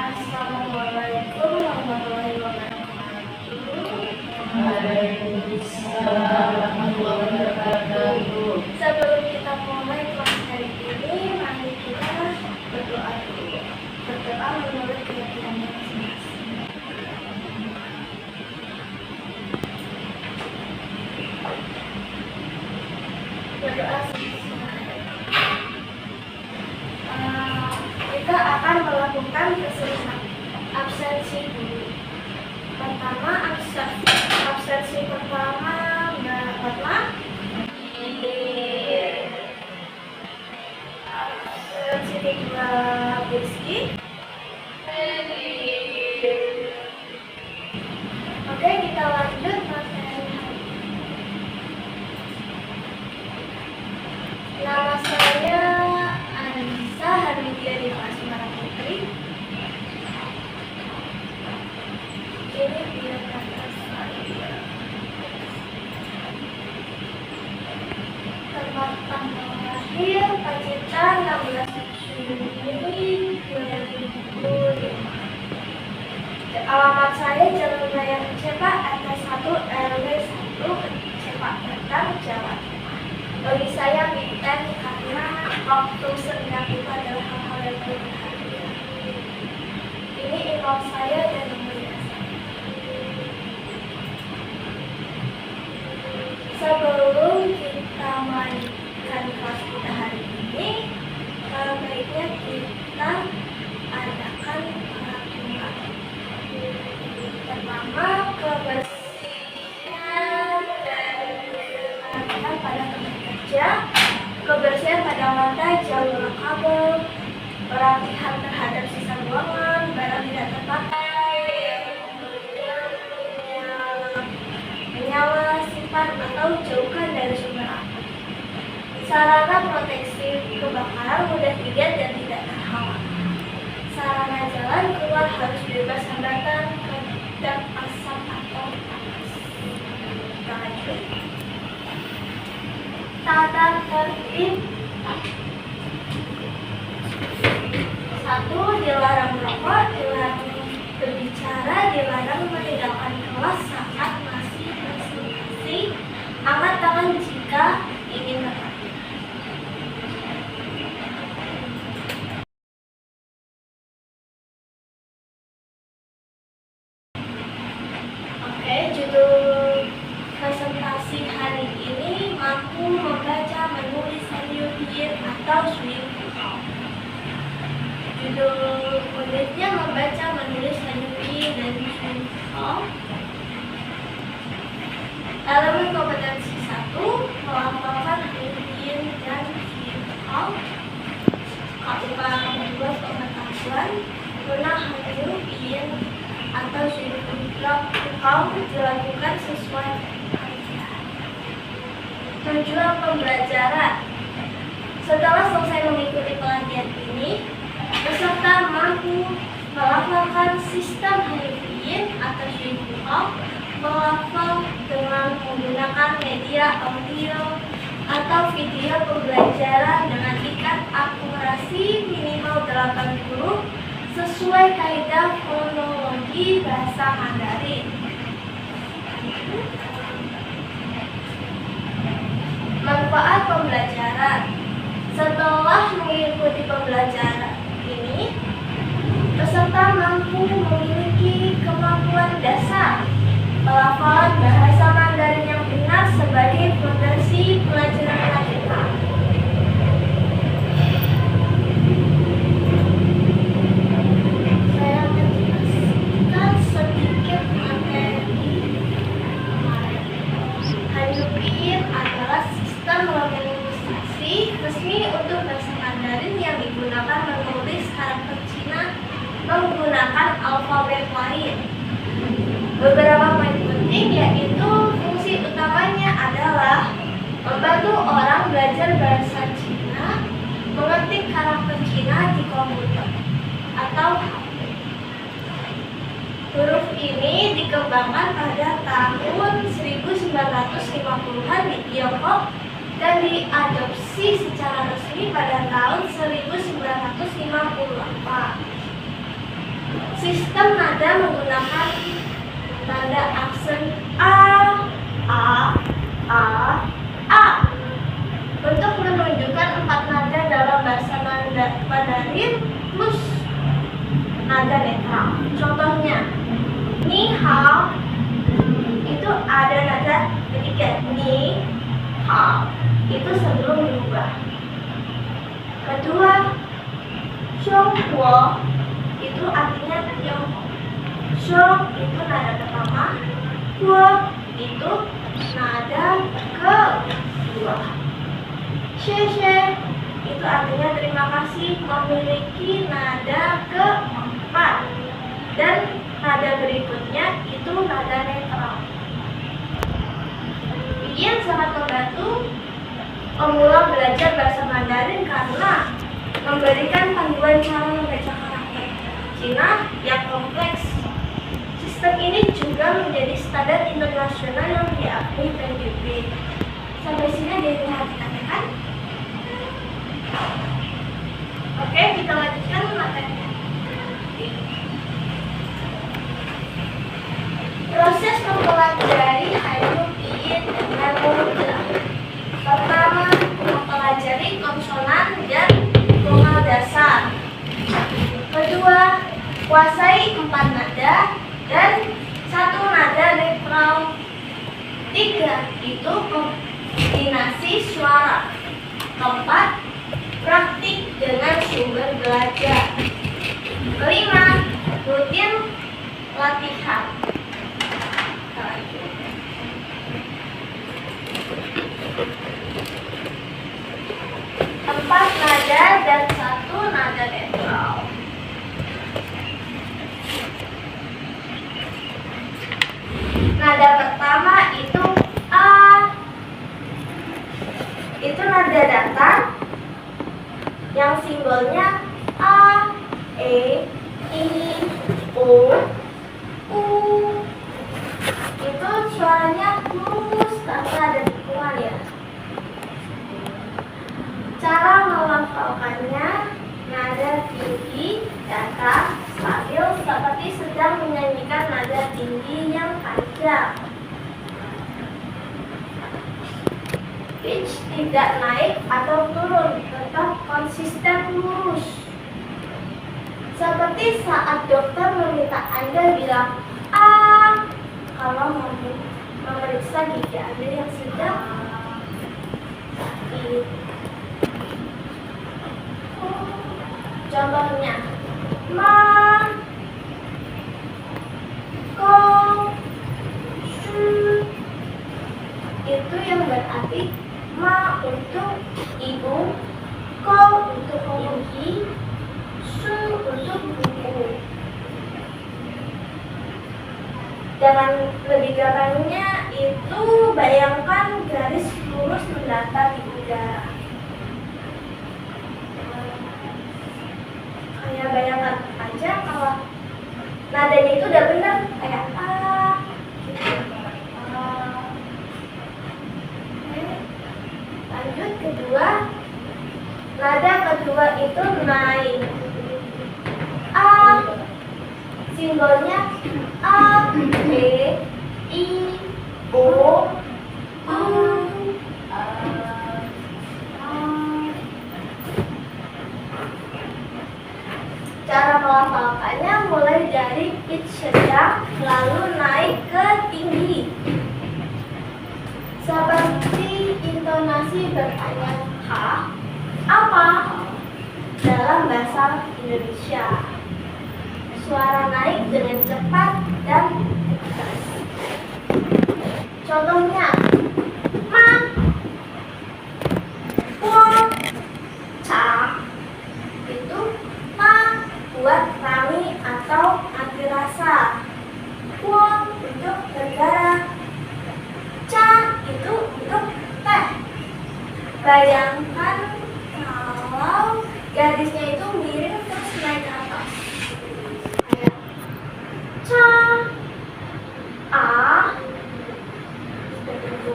Assalamualaikum warahmatullahi wabarakatuh. Waalaikumsalam warahmatullahi wabarakatuh. Sebelum kita mulai kelas hari ini, mari kita berdoa dulu. Berdoa menurut keyakinan masing-masing. Berdoa kita akan melakukan keseluruhan absensi dulu. Pertama, absensi pertama Mbak Fatma. Absensi kedua Rizky. Oke, kita lanjut materi. Nama saya Anissa Harwidia di kelas Semarang Putri. Ini biodata saya. Tempat tanggal lahir Pacitan 16 Juni 2005. Alamat saya Jalan Raya Cepak RT 1 RW 1 Cepak Batang, Jawa Tengah. Bagi saya Binten karena waktu senggang itu adalah hal-hal yang berbahagia. Ini email saya dan nomor saya. Sebelum kita melanjutkan kelas kita hari ini, baiknya kita adakan peraturan. Pertama, kebersihan dan kebersihan pada tempat kerja, kebersihan pada lantai, jalur kabel, perapihan terhadap sisa buangan, barang tidak terpakai, menyala, simpan atau jauhkan dari sumber api. Sarana proteksi kebakaran mudah dilihat dan tidak terhalang. Sarana jalan keluar harus bebas hambatan, kedap asap atau panas. Lanjut. Tata tertib. 1. Dilarang merokok, dilarang berbicara, dilarang meninggalkan kelas saat masih presentasi. Angkat tangan jika ingin bertanya. Oke, judul presentasi hari ini mampu membaca, menulis, menyuhin atau swing. Judul unitnya membaca, menulis, menyuhin, dan swing. Elemen kompetensi 1, melafalkan menyuhin dan swing. KUK membuat pengetahuan, pernah menyuhin atau swing dilakukan sesuai kajian. Tujuan pembelajaran. Setelah selesai mengikuti pelatihan ini, peserta mampu melafalkan sistem Harvey atau Swing-Out, melafal dengan menggunakan media audio atau video pembelajaran dengan tingkat akurasi minimal 80 sesuai kaidah fonologi bahasa Mandarin. Manfaat pembelajaran. Setelah mengikuti pembelajaran ini, peserta mampu memiliki kemampuan dasar pelafalan bahasa Mandarin yang benar sebagai fondasi pelajaran lanjutan. Saya akan jelaskan sedikit materi kemarin. Hanjukin adalah sistem legitimasi resmi untuk bahasa Mandarin yang digunakan menulis karakter Cina menggunakan alfabet lain. Beberapa poin penting yaitu fungsi utamanya adalah membantu orang belajar bahasa Cina, mengetik karakter Cina di komputer atau HP. Huruf ini dikembangkan pada tahun 1950-an di Tiongkok dan diadopsi secara resmi pada tahun 1958. Sistem nada menggunakan tanda aksen A, A, A, A untuk menunjukkan 4 nada dalam bahasa Mandarin plus nada netral. Contohnya, ni hao itu ada nada ketiga, ni hao itu sebelum berubah. Kedua, Xiongguo itu artinya Tiongkok. Xiong itu nada pertama, Guo itu nada kedua. Xie itu artinya terima kasih, memiliki nada keempat. Dan nada berikutnya itu nada netral. Bikin sangat membantu pemula belajar bahasa Mandarin karena memberikan panduan cara membaca karakter Cina yang kompleks. Sistem ini juga menjadi standar internasional yang diakui PBB. Sampai sini ada yang perhatikan kan? Oke, kita lanjutkan materinya. Proses mempelajari Hanyu Pinyin dengan mudah. Pertama, mempelajari konsonan dan vokal dasar. Kedua, kuasai 4 nada dan 1 nada netral. 3, itu kombinasi suara. 4, praktik dengan sumber belajar. 5, rutin latihan. 4 nada dan 1 nada netral. Nada pertama itu A. Itu nada datar yang simbolnya A, E, I, O, U. Itu suaranya mulus tanpa ada tikungan ya. Cara melafalkannya, nada tinggi, datar, stabil seperti sedang menyanyikan nada tinggi yang panjang. Pitch tidak naik atau turun, tetap konsisten lurus. Seperti saat dokter meminta Anda bilang A kalau memeriksa gigi Anda yang sedang sakit. Contohnya, ma, ko, su. Itu yang berarti ma untuk ibu, ko untuk gigi, su untuk buku. Dengan lebih gampangnya itu bayangkan garis lurus mendatar di udara. Kayak bayangkan aja kalau nadanya itu udah benar kayak A gitu. Lanjut kedua, nada kedua itu naik. A, simbolnya A, B, I, O, U. Cara melafalkannya mulai dari pitch sedang lalu naik ke tinggi. Seperti intonasi bertanya apa dalam bahasa Indonesia. Suara naik dengan cepat dan tegas. Contohnya, ma, po, ca. Itu ma buat rami atau mati rasa. Po untuk negara. Ca itu untuk teh. Bayangkan kalau garisnya itu miring terus naik ke atas. Kayak ca, a, seperti itu.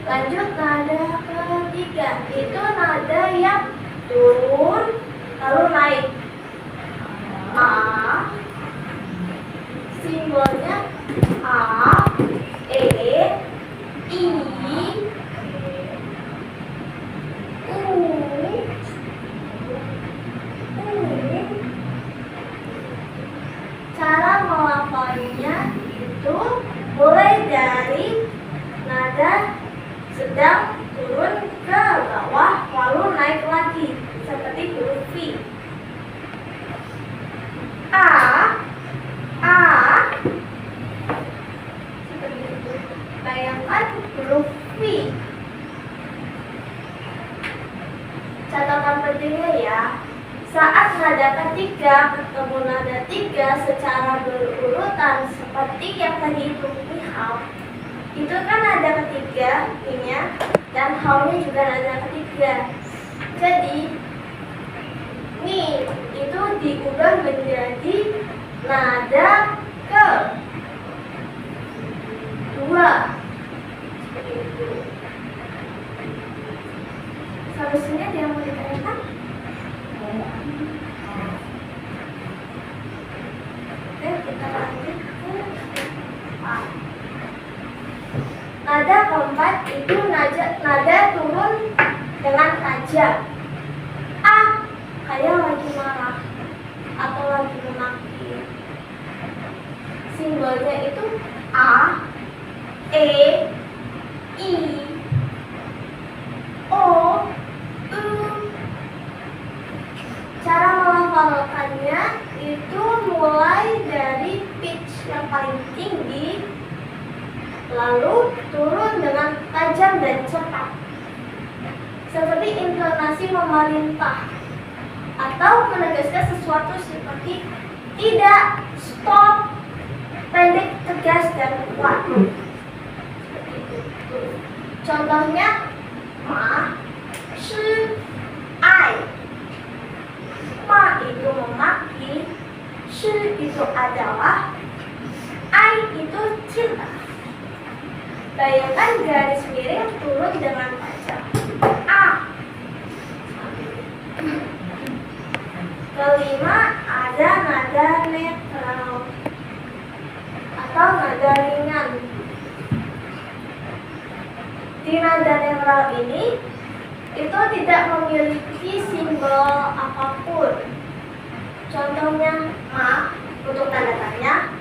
Lanjut nada ketiga, itu nada yang turun lalu naik. A, simbolnya A, E, I, U, Cara melafalnya itu mulai dari nada sedang turun ke bawah lalu naik lagi seperti huruf V. A, A, seperti itu. Bayangkan huruf V. Catatan pentingnya ya, saat nada ketiga ketemu nada tiga secara berurutan seperti yang tadi itu nihau, itu kan nada ketiga ininya dan haunya juga nada ketiga. Jadi ni itu diubah menjadi nada ke dua seperti itu. Sampai sini ada yang mau ditanyakan? Oke, kita lanjut ke A. Nada keempat itu nada turun dengan tajam. A, kayak lagi marah atau lagi memaki. Simbolnya itu A, E, I, O, U. Cara melafalkannya itu mulai dari pitch yang paling tinggi lalu turun dengan tajam dan cepat seperti intonasi memerintah atau menegaskan sesuatu seperti tidak, stop, pendek, tegas, dan kuat. Seperti itu. Contohnya ma, shi, ai. Ma itu memaki, shi itu adalah, ai itu cinta. Bayangkan garis miring turun dengan tajam. A. Kelima, ada nada netral atau nada ringan. Di nada netral ini itu tidak memiliki simbol apapun. Contohnya ma untuk tanda tanya,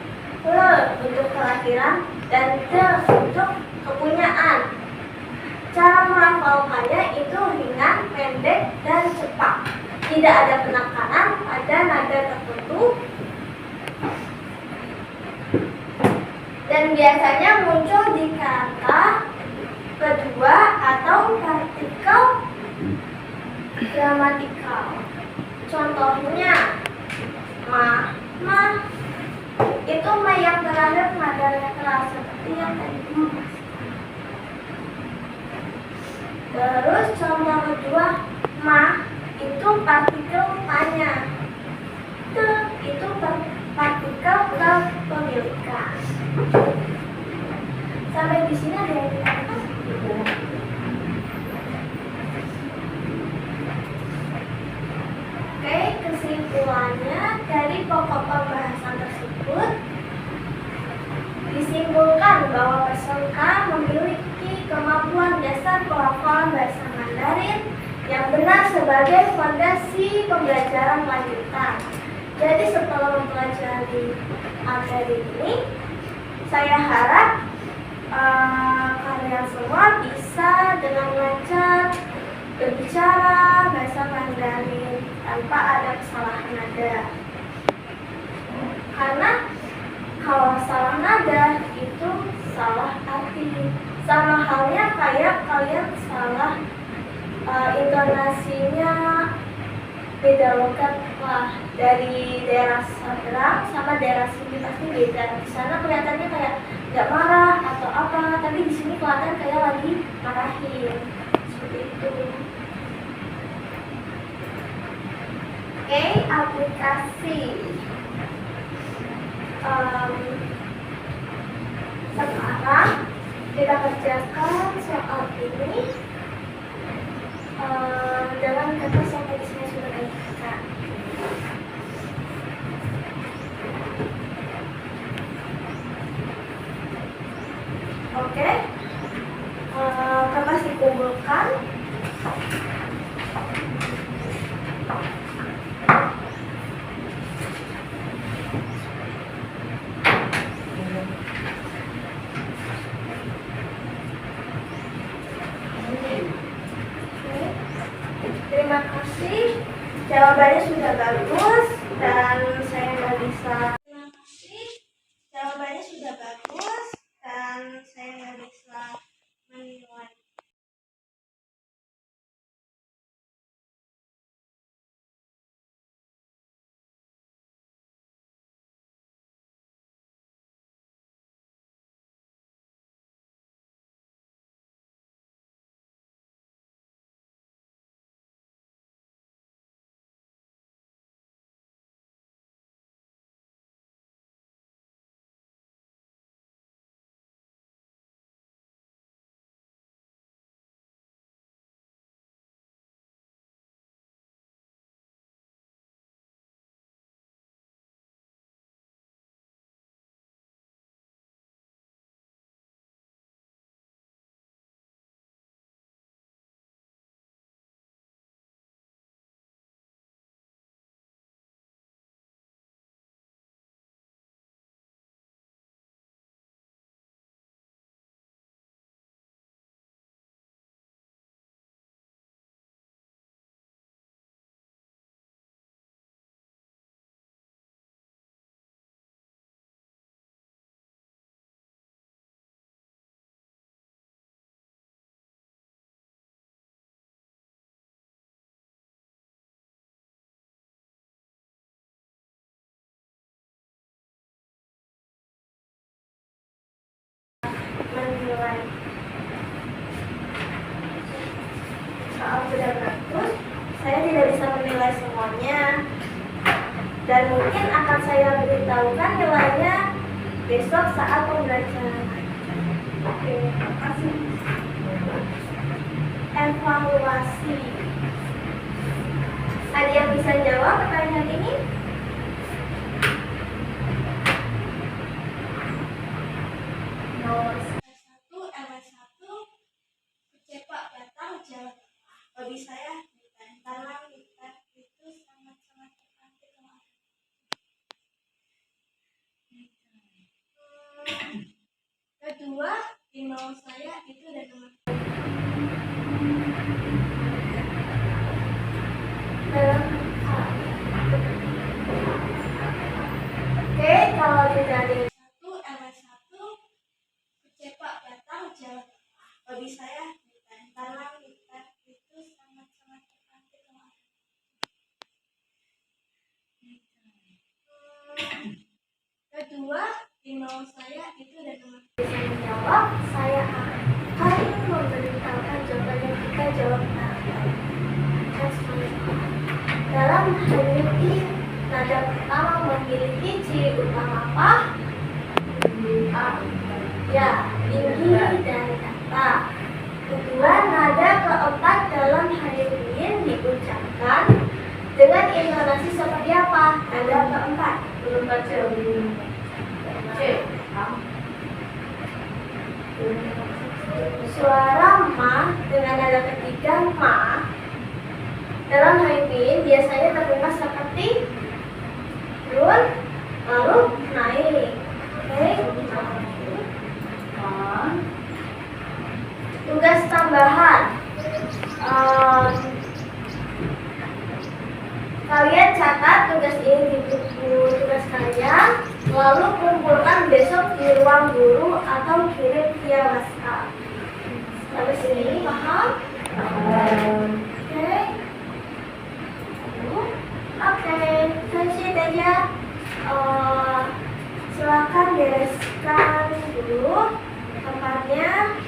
le untuk kelahiran, dan de untuk kepunyaan. Cara melafalkannya itu ringan, pendek, dan cepat. Tidak ada penekanan pada nada tertentu. Dan biasanya muncul di kata kedua atau partikel gramatikal. Contohnya ma, itu ma yang terakhir nada netral seperti yang tadi. Terus contoh kedua, ma itu partikel tanya, te itu partikel kepemilikan. Sampai di sini ada yang ditanyakan? Oke, kesimpulannya dari pokok pembahasan tersebut disimpulkan bahwa peserta memiliki kemampuan dasar pelafalan bahasa Mandarin yang benar sebagai fondasi pembelajaran lanjutan. Jadi setelah mempelajari materi ini, saya harap kalian semua bisa dengan lancar berbicara bahasa Mandarin tanpa ada kesalahan nada. Karena kalau salah nada itu salah arti. Sama halnya kayak kalian salah intonasinya beda logat lah, dari daerah Seberang sama daerah sini pasti beda. Di sana kelihatannya kayak nggak marah atau apa, tapi di sini kelihatan kayak lagi marahin. Seperti itu. Oke, aplikasi. Sekarang kita kerjakan soal ini dengan kata yang tadi saya sudah berikan. Terima kasih. Jawabannya sudah bagus dan saya nggak bisa. Terima kasih. Jawabannya sudah bagus dan saya nggak bisa menilai. Menilai soal sudah bagus, saya tidak bisa menilai semuanya dan mungkin akan saya beritahukan nilainya besok saat pembelajaran. Oke, terima kasih. Evaluasi. Ada yang bisa jawab pertanyaan ini? Nomor 1 LS1 cepak datang jalan tengah. Bagi saya tantangan kita itu sangat-sangat terkantik. Kedua, email saya itu ada nomor. Oke, kalau tidak ada 1 LS1 cepak datang jalan tengah. Bagi saya tantangan kita itu sangat-sangat terkantik. Kedua, email saya itu ada nomor. Bisa menjawab, saya akan memberitahukan jawabannya jika jawab benar. Dalam hal ini, nada pertama memiliki ciri utama apa? Ya, tinggi dan kata. Kedua, nada keempat dalam hadirin diucapkan dengan intonasi seperti apa? Nada keempat. Belum baca. C. Suara ma dengan nada ketiga ma dalam hadirin biasanya terdengar seperti turun lalu naik. Oke. Tugas tambahan. Kalian catat tugas ini di buku tugas kalian, lalu kumpulkan besok di ruang guru atau kirim via WhatsApp. Sampai sini paham? Oke, selesai aja. Silakan bereskan dulu tempatnya.